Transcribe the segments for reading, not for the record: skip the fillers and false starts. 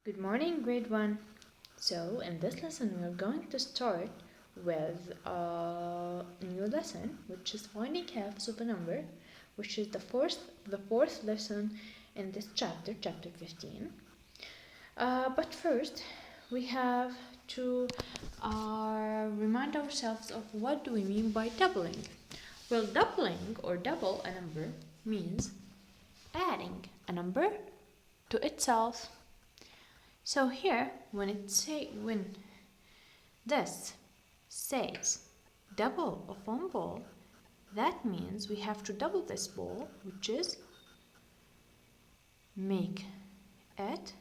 Good morning, grade 1. So, in this lesson, we're going to start with a new lesson, which is finding halves of a number, which is the fourth lesson in this chapter, chapter 15. But first, we have to remind ourselves of what do we mean by doubling. Well, doubling or double a number means adding a number to itself. So here, when this says double of one ball, that means we have to double this ball, which is make it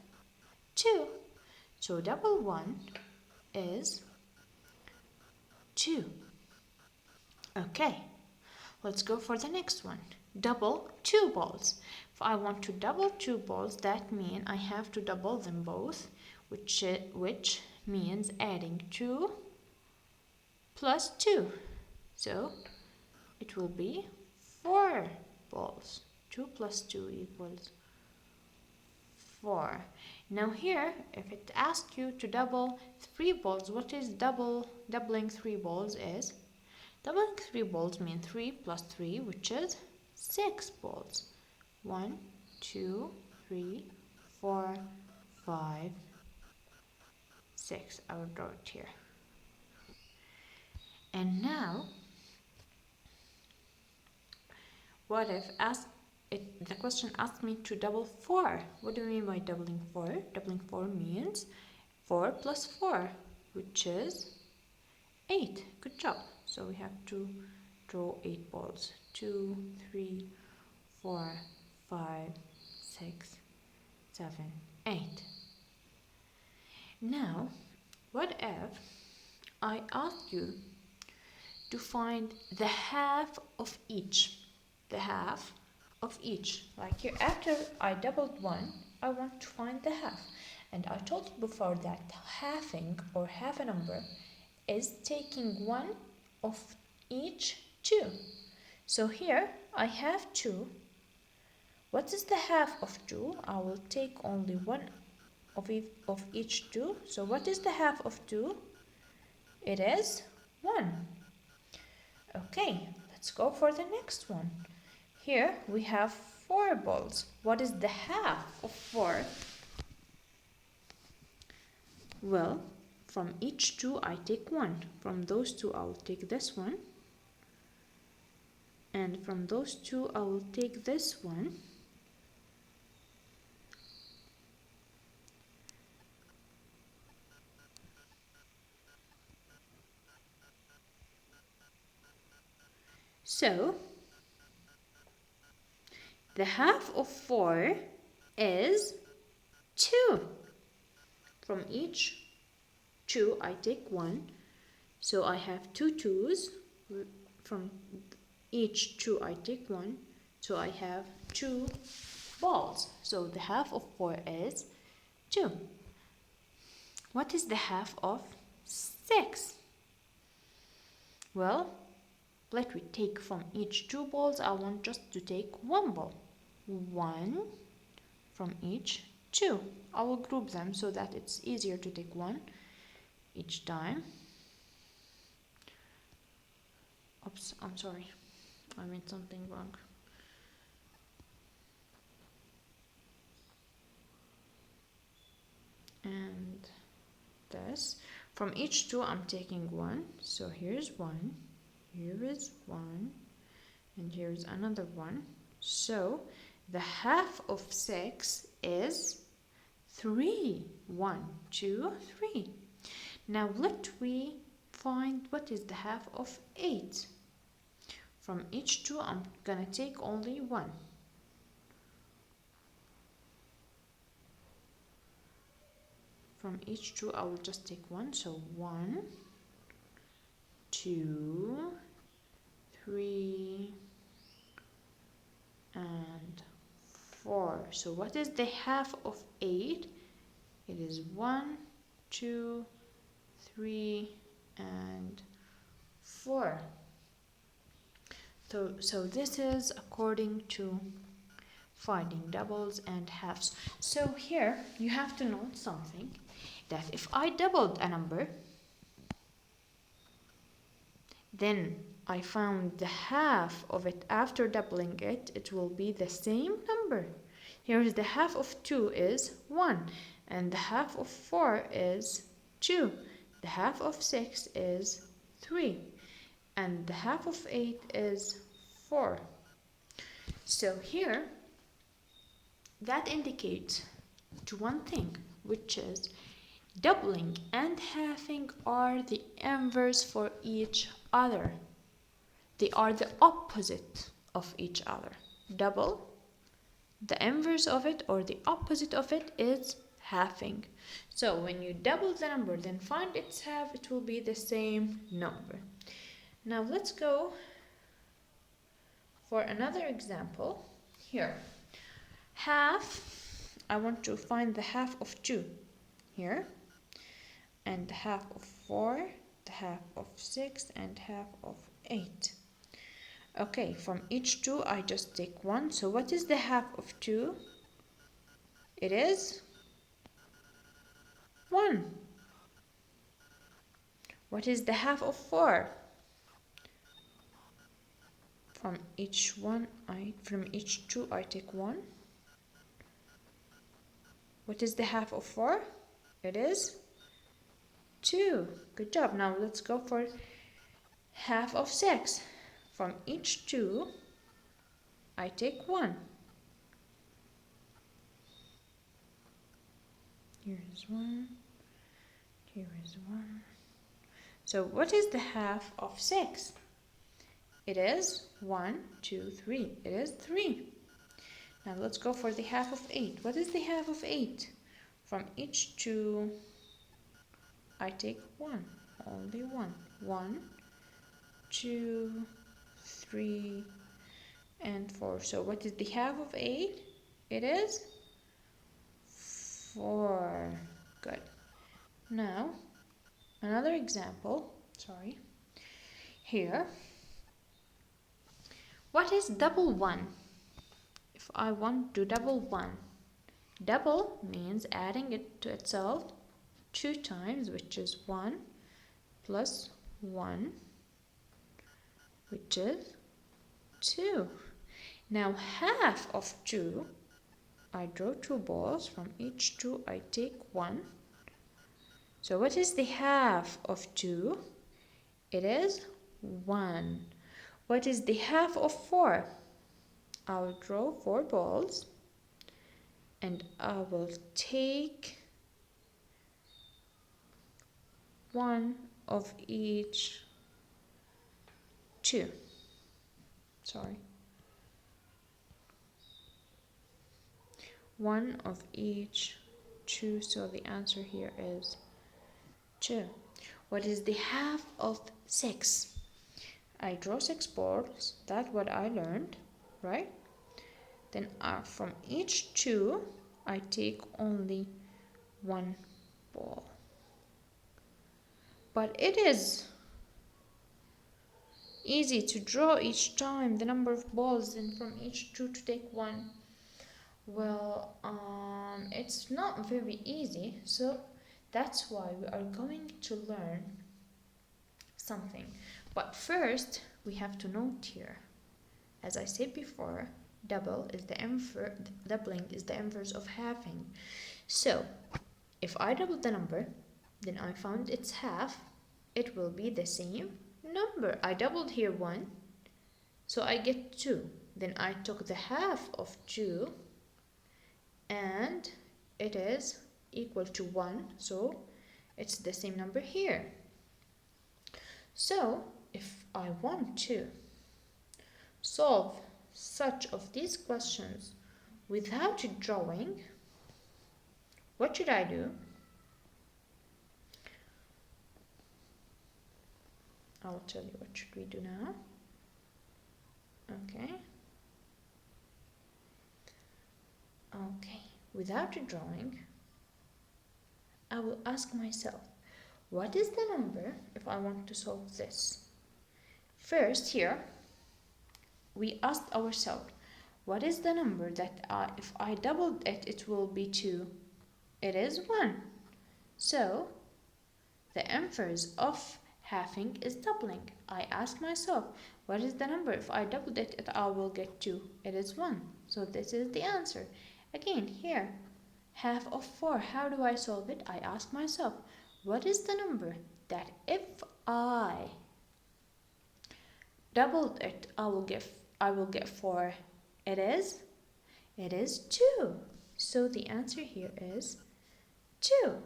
2. So double 1 is 2. Okay, let's go for the next one. Double 2 balls. If I want to double 2 balls, that means I have to double them both, which means adding 2 plus 2. So it will be 4 balls. 2 plus 2 equals 4. Now here, if it asks you to double 3 balls, what is doubling 3 balls is? Doubling 3 balls means 3 plus 3, which is 6 balls. 1, 2, 3, 4, 5, 6. I will draw it here. And now, what if the question asked me to double 4? What do you mean by doubling 4? Doubling 4 means 4 plus 4, which is 8. Good job. So we have to draw 8 balls. 2, 3, 4, 5, 6, 7, 8. Now, what if I ask you to find the half of each? The half of each. Like here, after I doubled 1, I want to find the half. And I told you before that halving or half a number is taking 1 of each 2. So here I have 2. What is the half of 2? I will take only 1 of each 2. So what is the half of 2? It is 1. Okay, let's go for the next one. Here we have 4 balls. What is the half of 4? Well, from each 2 I take 1. From those 2 I will take this one. And from those 2 I will take this one. So, the half of 4 is 2. From each 2 I take 1. So I have 2 2's. From each 2 I take 1. So I have 2 balls. So the half of 4 is 2. What is the half of 6? Well, let me take from each 2 balls, I want just to take 1 ball. 1 from each 2. I will group them so that it's easier to take 1 each time. Oops, I'm sorry. I made something wrong. And this. From each 2 I'm taking 1. So here's 1. Here is 1. And here's another 1. So the half of 6 is 3. 1, 2, 3. Now let me find what is the half of 8. From each 2 I'm gonna take only 1. From each 2 I will just take 1. So 1, 2, 3, and 4. So what is the half of 8? It is 1, 2, 3, and 4. So this is according to finding doubles and halves. So here you have to note something, that if I doubled a number, then I found the half of it after doubling it, it will be the same number. Here is the half of 2 is 1, and the half of 4 is 2. The half of 6 is 3, and the half of 8 is 4. So here, that indicates to one thing, which is doubling and halving are the inverse for each other. They are the opposite of each other. Double, the inverse of it or the opposite of it is halving. So when you double the number, then find its half, it will be the same number. Now let's go for another example. Here, half, I want to find the half of 2 here, and the half of 4, the half of 6, and half of 8. Okay, from each 2 I just take 1. So what is the half of 2? It is 1. What is the half of 4? From each 2 I take 1. What is the half of 4? It is 2. Good job. Now let's go for half of 6. From each 2 I take 1. Here is 1. Here is 1. So what is the half of 6? It is 1, 2, 3. It is 3. Now let's go for the half of 8. What is the half of 8? From each 2 I take 1. Only 1. 1, 2, 3, and 4. So what is the half of 8? It is 4. Good. Now another example. Here, what is double 1? If I want to double 1, double means adding it to itself 2 times, which is 1 plus 1, which is 2. Now half of 2, I draw 2 balls. From each 2 I take 1. So what is the half of 2? It is 1. What is the half of 4? I'll draw 4 balls and I will take 1 of each 2. One of each 2, so the answer here is 2. What is the half of 6? I draw 6 balls. That's what I learned, right? Then from each 2 I take only 1 ball. But it is easy to draw each time the number of balls, and from each 2 to take 1. Well, it's not very easy, so that's why we are going to learn something. But first, we have to note here, as I said before, doubling is the inverse of halving. So, if I double the number, then I found its half, it will be the same number. I doubled here 1, so I get 2. Then I took the half of 2, and it is equal to 1, so it's the same number here. So if I want to solve such of these questions without drawing, what should I do? I'll tell you what should we do now. Okay, without drawing, I will ask myself, what is the number if I want to solve this? First here, we asked ourselves, What is the number that if I doubled it, it will be 2? It is 1. So the inverse of halving is doubling. I ask myself, what is the number? If I doubled it, I will get 2. It is 1. So this is the answer. Again, here, half of 4. How do I solve it? I ask myself, what is the number that if I doubled it, I will get 4? It is 2. So the answer here is 2.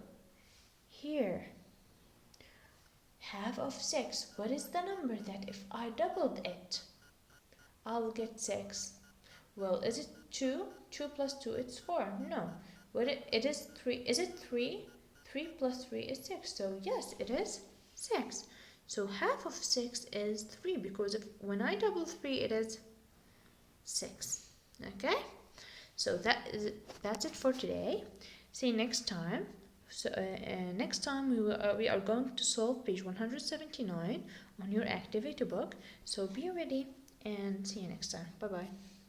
Here, half of 6. What is the number that if I doubled it, I will get 6? Well, is it 2? 2 plus 2, it's 4. No. It is 3. Is it 3? 3 plus 3 is 6. So yes, it is 6. So half of 6 is 3, because when I double 3, it is 6. Okay? So that's it for today. See you next time. So next time we are going to solve page 179 on your activity book. So be ready and see you next time. Bye bye.